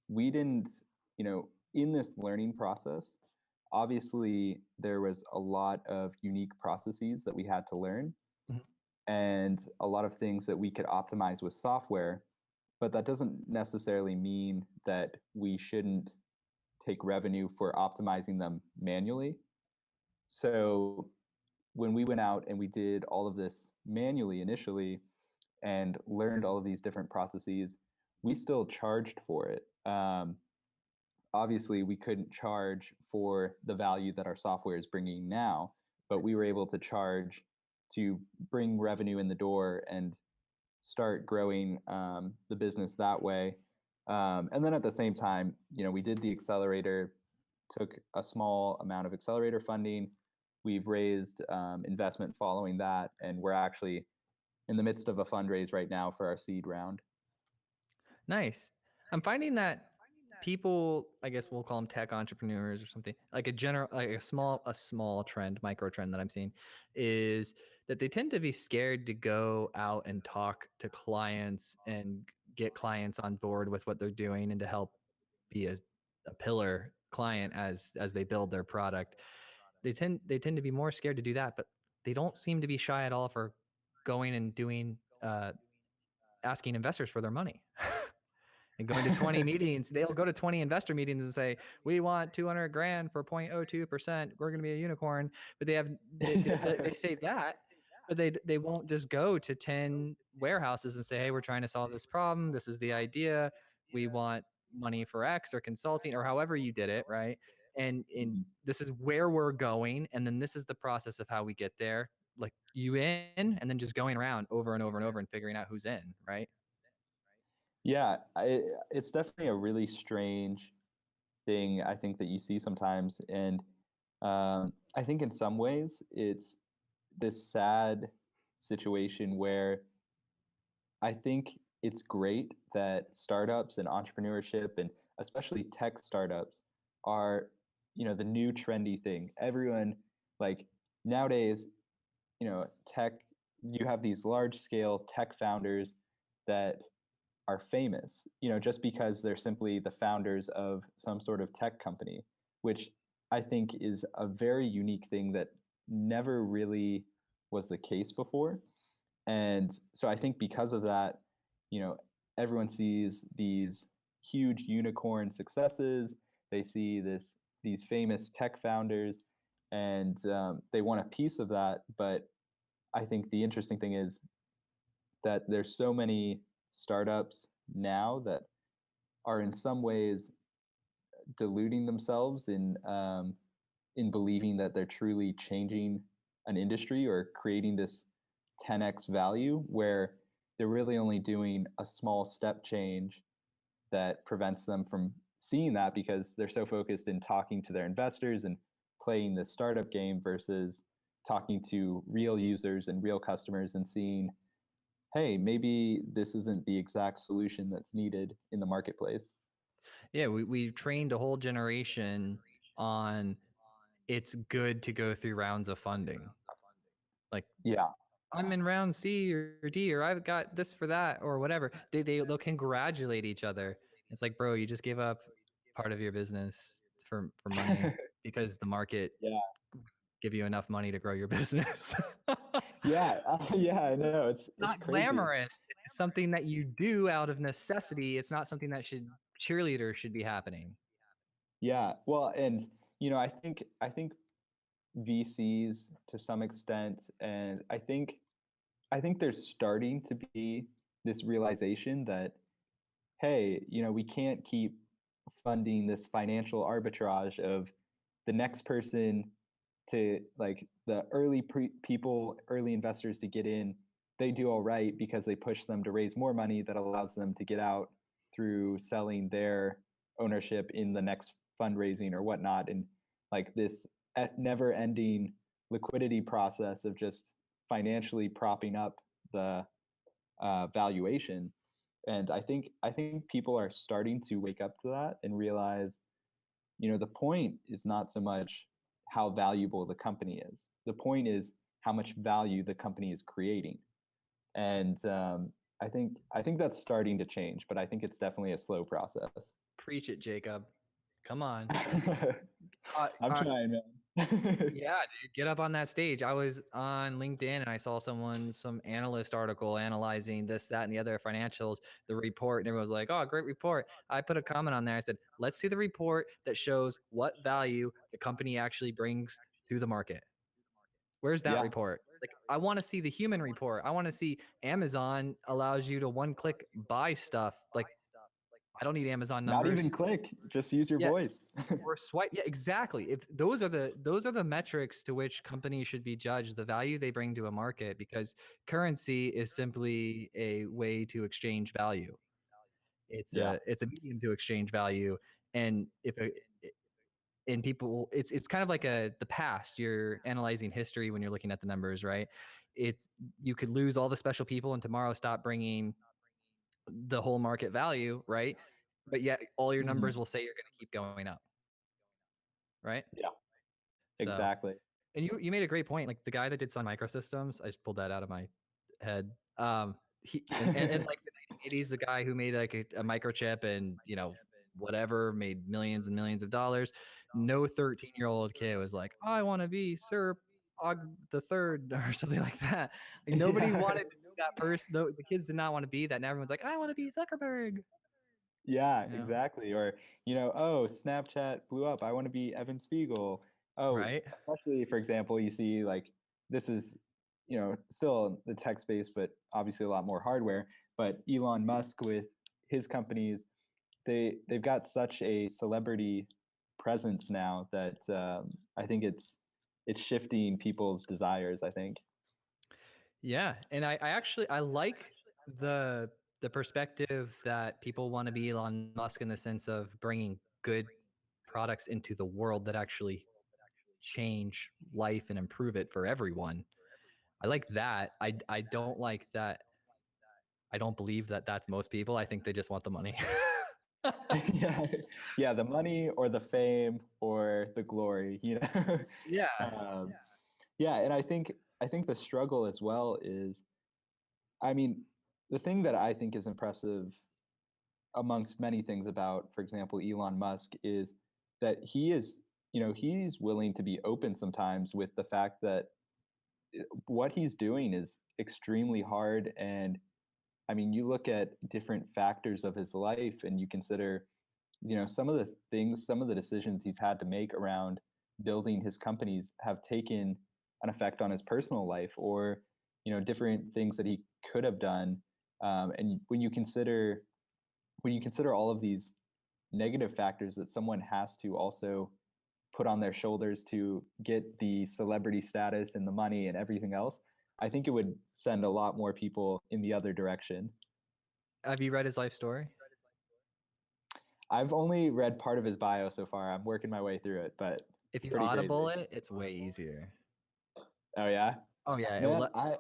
we didn't, in this learning process, obviously there was a lot of unique processes that we had to learn Mhm. and a lot of things that we could optimize with software, but that doesn't necessarily mean that we shouldn't take revenue for optimizing them manually. So when we went out and we did all of this manually initially and learned all of these different processes, we still charged for it. Obviously, we couldn't charge for the value that our software is bringing now, but we were able to charge to bring revenue in the door and start growing the business that way. And then at the same time, we did the accelerator, took a small amount of accelerator funding. We've raised investment following that, and we're actually in the midst of a fundraise right now for our seed round. Nice. I'm finding that people, I guess we'll call them tech entrepreneurs or something, like like a small trend, micro trend that I'm seeing is that they tend to be scared to go out and talk to clients and get clients on board with what they're doing and to help be a pillar client as they build their product. They tend to be more scared to do that, but they don't seem to be shy at all for going and doing asking investors for their money. And going to 20 meetings, they'll go to 20 investor meetings and say, we want 200 grand for 0.02%. We're going to be a unicorn. But they say that, but they won't just go to 10 warehouses and say, hey, we're trying to solve this problem. This is the idea. We want money for X or consulting or however you did it. Right. And Mhm. this is where we're going. And then this is the process of how we get there. Like you in, and then just going around over and over and over and figuring out who's in. Right. Yeah, it's definitely a really strange thing I think that you see sometimes, and I think in some ways it's this sad situation where I think it's great that startups and entrepreneurship and especially tech startups are, the new trendy thing. Everyone like nowadays, tech you have these large scale tech founders that are famous, just because they're simply the founders of some sort of tech company, which I think is a very unique thing that never really was the case before. And so I think because of that, you know, everyone sees these huge unicorn successes. They see these famous tech founders, and they want a piece of that. But I think the interesting thing is that there's so many startups now that are in some ways deluding themselves in believing that they're truly changing an industry or creating this 10x value where they're really only doing a small step change that prevents them from seeing that because they're so focused in talking to their investors and playing the startup game versus talking to real users and real customers and seeing, hey, maybe this isn't the exact solution that's needed in the marketplace. Yeah, we've trained a whole generation on it's good to go through rounds of funding. Like Yeah. I'm in round C or D or I've got this for that or whatever. They'll congratulate each other. It's like, bro, you just gave up part of your business for money because the market Yeah. give you enough money to grow your business. Yeah. Yeah, I know. It's Not crazy. glamorous. It's something that you do out of necessity. It's not something that cheerleader should be happening. Yeah. Well, and I think VCs to some extent, and I think there's starting to be this realization that, hey, we can't keep funding this financial arbitrage of the next person to like the early early investors to get in. they do all right because they push them to raise more money that allows them to get out through selling their ownership in the next fundraising or whatnot. And like this never ending liquidity process of just financially propping up the valuation. And I think people are starting to wake up to that and realize, the point is not so much how valuable the company is. The point is how much value the company is creating. And I think that's starting to change, but I think it's definitely a slow process. Preach it, Jacob. Come on. I'm Uh, trying, man. yeah, dude, get up on that stage. I was on LinkedIn and I saw some analyst article analyzing this, that, and the other financials, the report, and everyone was like, "Oh, great report." I put a comment on there. I said, "Let's see the report that shows what value the company actually brings to the market. Where's that Yeah, report? Like, I want to see the human report. I want to see Amazon allows you to one click buy stuff. Like, I don't need Amazon not numbers. even click, just use your Yeah, voice. or swipe. Yeah, exactly. If those are the metrics to which companies should be judged, the value they bring to a market, because currency is simply a way to exchange value. Yeah. It's a medium to exchange value. And if a and people, it's kind of like the past. You're analyzing history when you're looking at the numbers, right? It's You could lose all the special people and tomorrow stop bringing the whole market value, right? But yet all your Hmm. numbers will say you're going to keep going up, right? Yeah, So, exactly. and you made a great point. Like the guy that did Sun Microsystems, I just pulled that out of my head. He and like the 1980s, the guy who made like a microchip and whatever made millions and millions of dollars. No 13-year-old kid was like, I want to be Sir Og the Third or something like that. Like nobody Yeah. wanted to be that person. No, the kids did not want to be that. And everyone's like, I want to be Zuckerberg. Yeah, You know, exactly. Or, oh, Snapchat blew up. I want to be Evan Spiegel. Oh, right? especially, for example, you see like this is, still the tech space, but obviously a lot more hardware. But Elon Musk with his companies, they've got such a celebrity presence now that I think it's shifting people's desires, I think. Yeah, and I actually I like the the perspective that people want to be Elon Musk in the sense of bringing good products into the world that actually change life and improve it for everyone. I like that. I don't like that. I don't believe that that's most people. I think they just want the money. Yeah, yeah, the money or the fame or the glory, Yeah. yeah, and I think the struggle as well is, I mean, the thing that I think is impressive amongst many things about, for example, Elon Musk is that he's willing to be open sometimes with the fact that what he's doing is extremely hard. And I mean, you look at different factors of his life and you consider, some of the things, some of the decisions he's had to make around building his companies have taken an effect on his personal life, or different things that he could have done. And when you consider all of these negative factors that someone has to also put on their shoulders to get the celebrity status and the money and everything else, I think it would send a lot more people in the other direction. Have you read his life story? I've only read part of his bio so far. I'm working my way through it, but If it's you pretty audible crazy. it, it's way easier. Oh yeah, Oh yeah, it will man. let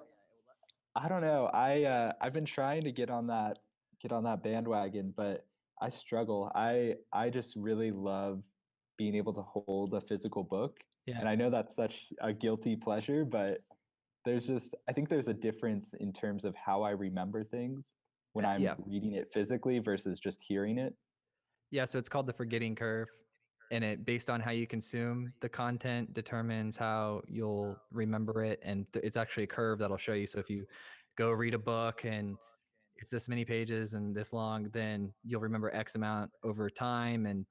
I don't know. I've been trying to get on that bandwagon, but I struggle. I just really love being able to hold a physical book, yeah. and I know that's such a guilty pleasure, but I think there's a difference in terms of how I remember things when I'm Yeah. reading it physically versus just hearing it. Yeah, so it's called the forgetting curve. And it based on how you consume the content determines how you'll remember it. And it's actually a curve that'll show you. So if you go read a book and it's this many pages and this long, then you'll remember X amount over time. And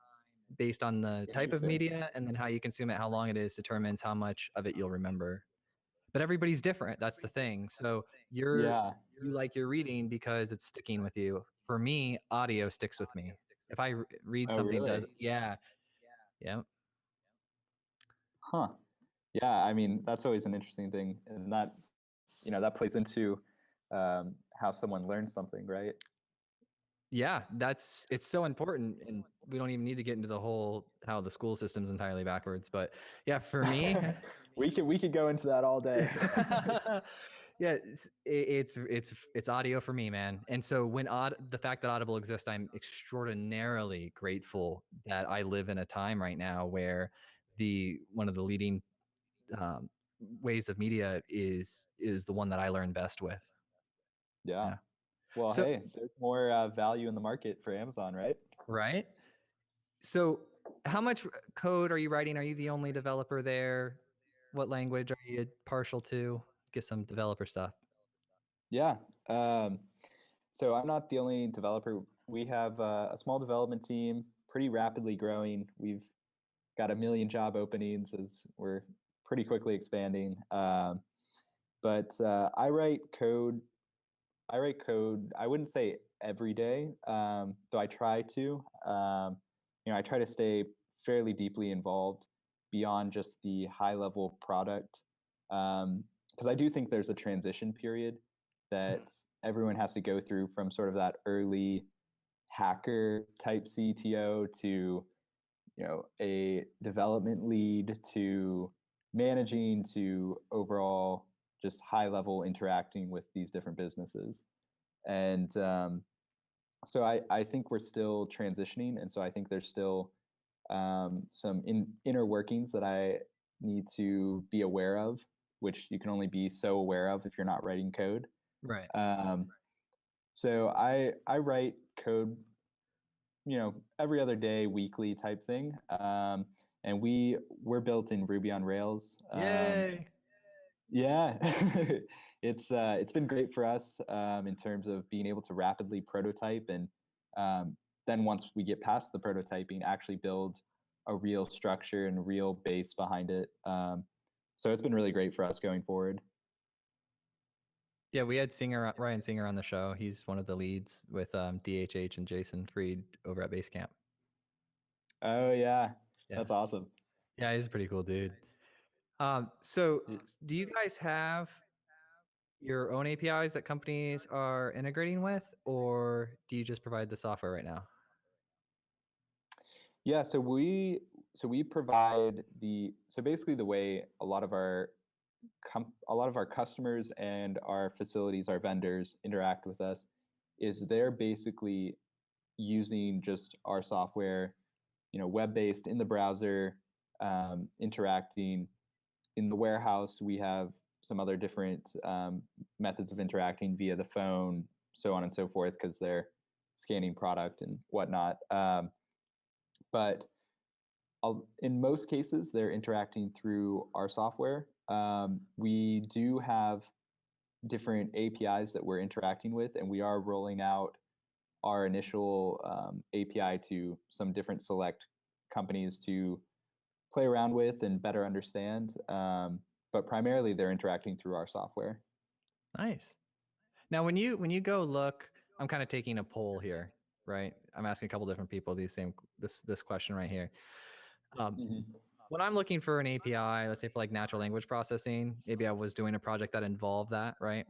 based on the type of Interesting. media and then how you consume it, how long it is determines how much of it you'll remember. But everybody's different. That's the thing. So Yeah. you like your reading because it's sticking with you. For me, audio sticks with me. If I read Oh, something, really? does yeah, yeah. Huh. Yeah. I mean, that's always an interesting thing, and that plays into how someone learns something, right? Yeah, it's so important, and we don't even need to get into the whole how the school system's entirely backwards. But yeah, for me, We could go into that all day. yeah, it's audio for me, man. And so the fact that Audible exists, I'm extraordinarily grateful that I live in a time right now where the one of the leading um, ways of media is the one that I learn best with. Yeah. Yeah. Well, So hey, there's more value in the market for Amazon, right? right. So how much code are you writing? Are you the only developer there? What language are you partial to? Get some developer stuff. Yeah. So I'm not the only developer. We have a small development team, pretty rapidly growing. We've got a million job openings as we're pretty quickly expanding. But I write code. I wouldn't say every day, though I try to. I try to stay fairly deeply involved beyond just the high level product, because I do think there's a transition period that everyone has to go through from sort of that early hacker type CTO to a development lead to managing to overall just high level interacting with these different businesses. And so I think we're still transitioning. And so I think there's still some inner workings that I need to be aware of, which you can only be so aware of if you're not writing code. Right. Um, so I write code, every other day, weekly type thing. And we're built in Ruby on Rails. Yay. Yeah, it's been great for us in terms of being able to rapidly prototype and then once we get past the prototyping, actually build a real structure and real base behind it. So it's been really great for us going forward. Yeah, we had Ryan Singer on the show. He's one of the leads with DHH and Jason Fried over at Basecamp. Oh yeah, Yeah. that's awesome. Yeah, he's a pretty cool dude. So do you guys have your own APIs that companies are integrating with, or do you just provide the software right now? Yeah, so we provide so basically the way a lot of our customers and our facilities, our vendors interact with us is they're basically using just our software, web-based in the browser, interacting in the warehouse. We have some other different methods of interacting via the phone, so on and so forth, because they're scanning product and whatnot. But in most cases, they're interacting through our software. We do have different APIs that we're interacting with, and we are rolling out our initial API to some different select companies to play around with and better understand. But primarily, they're interacting through our software. Nice. Now, when you go look, I'm kind of taking a poll here, right? I'm asking a couple different people this question right here. Um, Mm-hmm. when I'm looking for an API, let's say for like natural language processing, maybe I was doing a project that involved that, right?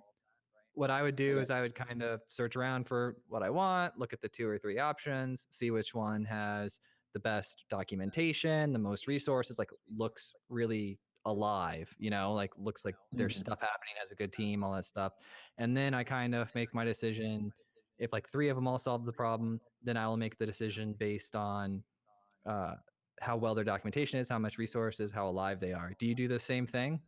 What I would do Okay. is I would kind of search around for what I want, look at the two or three options, see which one has the best documentation, the most resources, like looks really alive, like looks like there's Mm-hmm. stuff happening, has a good team, all that stuff. And then I kind of make my decision. If like three of them all solve the problem, then I will make the decision based on uh, how well their documentation is, how much resources, how alive they are. Do you do the same thing?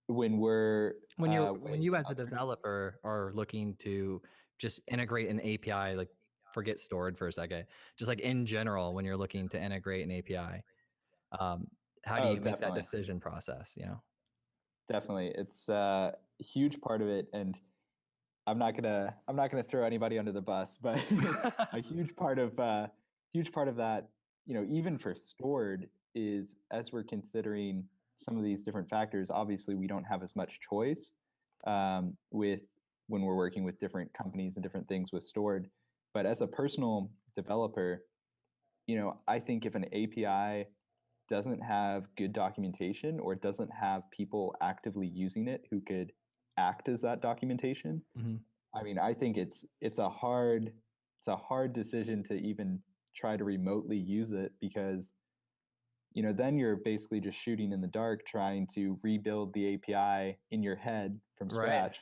When we're When weighing you as a out their developer are looking to just integrate an API, like forget stored for a second, just like in general, when you're looking to integrate an API, um, how do oh, you make that definitely. decision process? Definitely. It's a huge part of it, and I'm not gonna throw anybody under the bus, but a huge part of that, even for stored is as we're considering some of these different factors, obviously we don't have as much choice with when we're working with different companies and different things with stored. But as a personal developer, I think if an API doesn't have good documentation or doesn't have people actively using it who could act as that documentation. Hmm. I mean, I think it's a hard decision to even try to remotely use it because then you're basically just shooting in the dark trying to rebuild the API in your head from Right. scratch,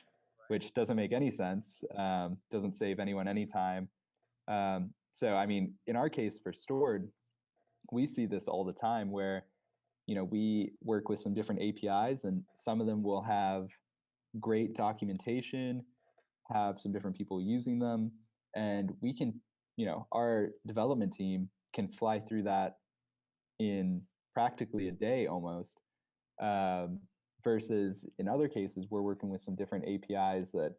which doesn't make any sense. Doesn't save anyone any time. So, I mean, in our case for Stored, we see this all the time where we work with some different APIs, and some of them will have great documentation, have some different people using them, and we can, our development team can fly through that in practically a day almost. Um, Versus in other cases, we're working with some different APIs that,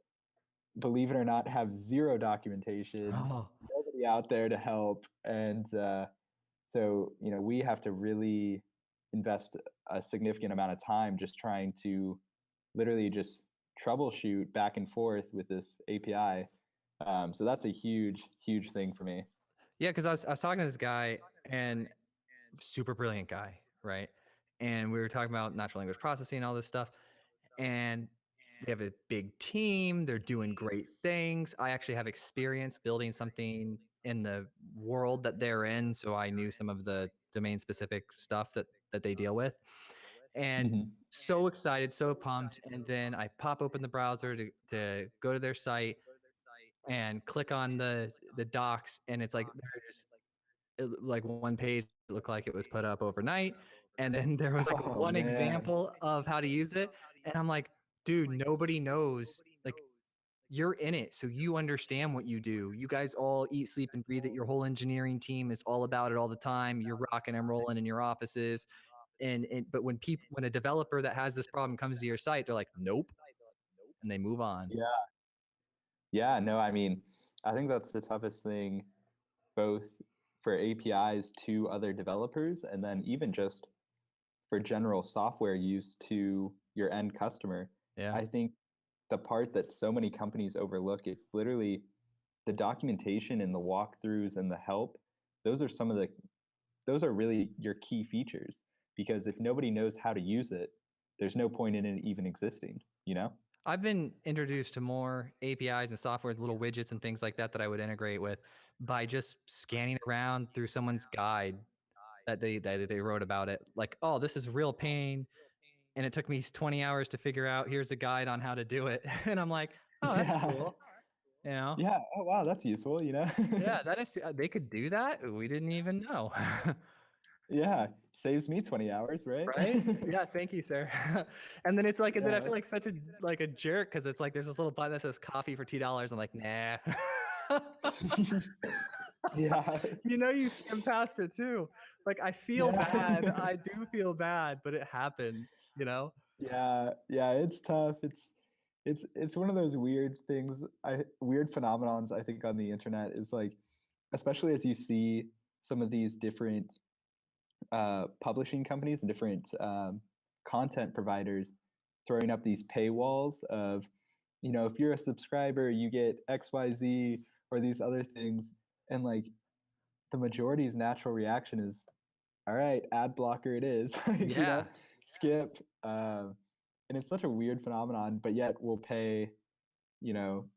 believe it or not, have zero documentation, Oh, nobody out there to help, and so we have to really invest a significant amount of time just trying to literally just troubleshoot back and forth with this API. So that's a huge, huge thing for me. yeah. Because I was talking to this guy, and super brilliant guy, right? And we were talking about natural language processing and all this stuff. And they have a big team. They're doing great things. I actually have experience building something in the world that they're in, so I knew some of the domain specific stuff that they deal with. And Hmm. so excited, so pumped. And then I pop open the browser to go to their site and click on the docs, and it's like there's like one page looked like it was put up overnight, and then there was like Oh one man. example of how to use it, and I'm like, dude, nobody knows. Like, you're in it, so you understand what you do. You guys all eat, sleep, and breathe it. Your whole engineering team is all about it all the time. You're rocking and rolling in your offices. And but when a developer that has this problem comes to your site, they're like, nope, and they move on. Yeah. Yeah. No, I mean, I think that's the toughest thing, both for APIs to other developers and then even just for general software use to your end customer. Yeah. I think the part that so many companies overlook is literally the documentation and the walkthroughs and the help. Those are some of the those are really your key features, because if nobody knows how to use it, there's no point in it even existing, you know? I've been introduced to more APIs and softwares, little widgets and things like that I would integrate with by just scanning around through someone's guide that they wrote about it. Like, oh, this is real pain, and it took me 20 hours to figure out. Here's a guide on how to do it, and I'm like, oh, that's Yeah. cool. You know? Yeah. Oh wow, that's useful, you know? Yeah, that is. They could do that. We didn't even know. Yeah. Saves me 20 hours, right? Right? Yeah, thank you, sir. And then it's like, and then I Yeah. feel like such a jerk because it's like there's this little button that says coffee for $2. I'm like, nah. Yeah. You skim past it too. Like, I feel Yeah. bad. I do feel bad, but it happens. Yeah, yeah, it's tough. It's one of those weird things, weird phenomenons I think on the internet is like, especially as you see some of these different publishing companies and different content providers throwing up these paywalls of, if you're a subscriber, you get XYZ or these other things, and like the majority's natural reaction is, all right, ad blocker it is, like, Yeah. skip. And it's such a weird phenomenon, but yet we'll pay, you know,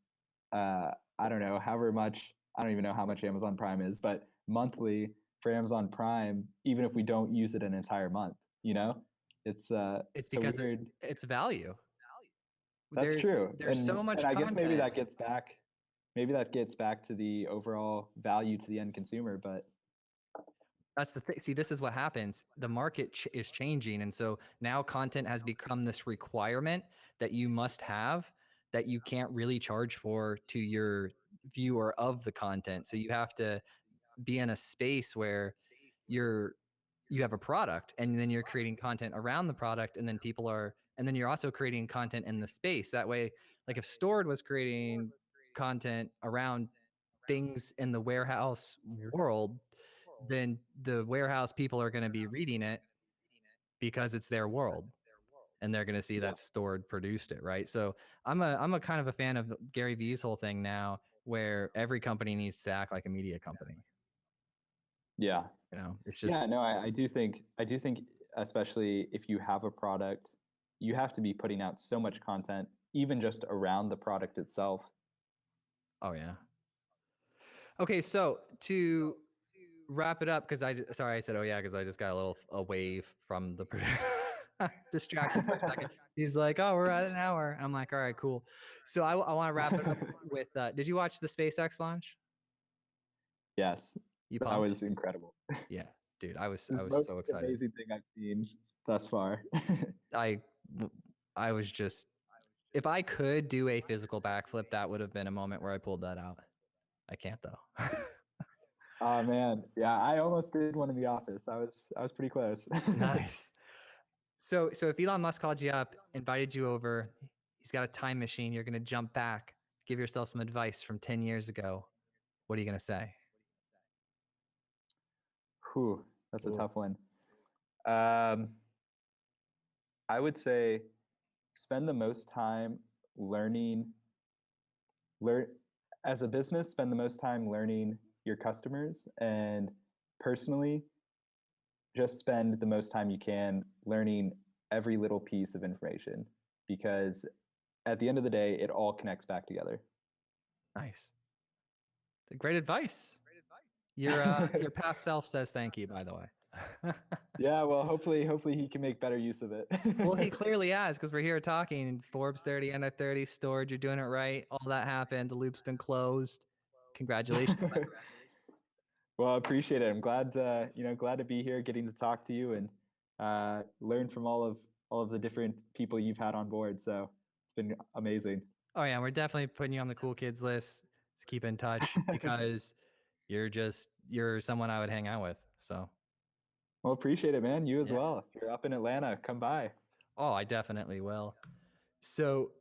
I don't know, however much, I don't even know how much Amazon Prime is, but monthly for Amazon Prime, even if we don't use it an entire month, you know? It's It's a because it's weird. it's value. That's There's true. there's And so much and I guess content. maybe that gets back to the overall value to the end consumer, but That's the thing. See, this is what happens. The market is changing. And so now content has become this requirement that you must have, that you can't really charge for to your viewer of the content. So you have to be in a space where you're you have a product, and then you're creating content around the product, and then you're also creating content in the space. That way, like if Stored was creating content around things in the warehouse world, then the warehouse people are going to be reading it because it's their world, and they're going to see yeah. that Stored produced it, right? So I'm a kind of a fan of Gary Vee's whole thing now, where every company needs to act like a media company. Yeah. It's Yeah, just no, I do think especially if you have a product you have to be putting out so much content, even just around the product itself. Oh yeah. Okay, so to wrap it up, because sorry I said oh yeah because I just got a wave from the distraction for a second. He's like, oh, we're at an hour. I'm like, all right, cool. So I want to wrap it up with did you watch the SpaceX launch? Yes, You that pumped? was incredible. Yeah, dude, I was The most so excited. amazing thing I've seen thus far. I I was just, if I could do a physical backflip, that would have been a moment where I pulled that out. I can't though. Oh man, yeah, I almost did one in the office. I was pretty close. Nice. So if Elon Musk called you up, invited you over, he's got a time machine, you're going to jump back, give yourself some advice from 10 years ago. What are you going to say? Whew, that's a Ooh. tough one. Um, I would say spend the most time learning learn as a business, spend the most time learning your customers, and personally just spend the most time you can learning every little piece of information, because at the end of the day it all connects back together. Nice. Great advice. Your past self says thank you, by the way. Yeah, well, hopefully he can make better use of it. Well, he clearly has, because we're here talking Forbes 30, under 30, STORD. You're doing it right. All that happened. The loop's been closed. Congratulations. Well, I appreciate it. I'm glad glad to be here, getting to talk to you and learn from all of the different people you've had on board. So it's been amazing. Oh yeah, we're definitely putting you on the cool kids list. Let's keep in touch, because you're someone I would hang out with. So, Well, appreciate it, man. You as yeah. well. If you're up in Atlanta, come by. Oh, I definitely will. So